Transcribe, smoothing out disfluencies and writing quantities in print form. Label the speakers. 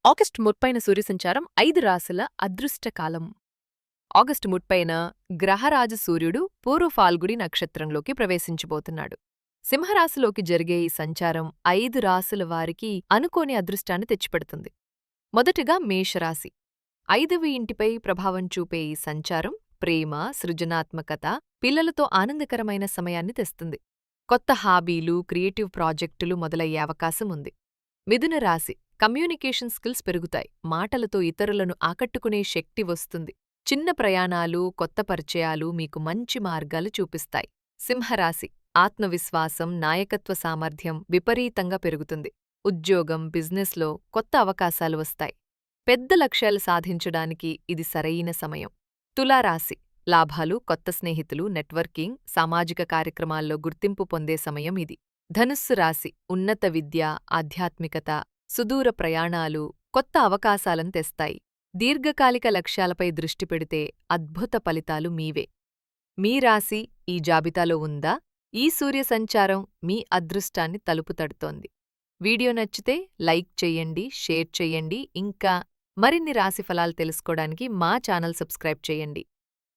Speaker 1: August 30న సూర్యసంచారం 5 రాశుల అదృష్టకాలం. August 30న గ్రహరాజు సూర్యుడు పూర్వ ఫాల్గుడి నక్షత్రంలోకి ప్రవేశించబోతున్నాడు. సింహరాశిలోకి జరిగే ఈ సంచారం 5 రాశుల వారికి అనుకోని అదృష్టాన్ని తెచ్చిపెడుతుంది. మొదటగా మేషరాశి. 5వ ఇంటిపై ప్రభావం చూపే ఈ సంచారం ప్రేమ, సృజనాత్మకత, పిల్లలతో ఆనందకరమైన సమయాన్ని తెస్తుంది. కొత్త హాబీలు, క్రియేటివ్ ప్రాజెక్టులు మొదలయ్యే అవకాశం ఉంది. మిథున రాశి. కమ్యూనికేషన్ స్కిల్స్ పెరుగుతాయి. మాటలతో ఇతరులను ఆకట్టుకునే శక్తి వస్తుంది. చిన్న ప్రయాణాలు, కొత్త పరిచయాలు మీకు మంచి మార్గాలు చూపిస్తాయి. సింహరాశి. ఆత్మవిశ్వాసం, నాయకత్వ సామర్థ్యం విపరీతంగా పెరుగుతుంది. ఉద్యోగం, బిజినెస్లో కొత్త అవకాశాలు వస్తాయి. పెద్ద లక్ష్యాలు సాధించడానికి ఇది సరైన సమయం. తులారాశి. లాభాలు, కొత్త స్నేహితులు, నెట్వర్కింగ్, సామాజిక కార్యక్రమాల్లో గుర్తింపు పొందే సమయం ఇది. ధనుస్సు రాశి. ఉన్నత విద్య, ఆధ్యాత్మికత, సుదూర ప్రయాణాలు కొత్త అవకాశాలను తెస్తాయి. దీర్ఘకాలిక లక్ష్యాలపై దృష్టి పెడితే అద్భుత ఫలితాలు మీవే. మీ రాశి ఈ జాబితాలో ఉందా? ఈ సూర్య సంచారం మీ అదృష్టాన్ని తలుపు తడుతోంది. వీడియో నచ్చితే లైక్ చెయ్యండి, షేర్ చెయ్యండి. ఇంకా మరిన్ని రాశి ఫలాలు తెలుసుకోవడానికి మా ఛానల్ సబ్స్క్రైబ్ చేయండి.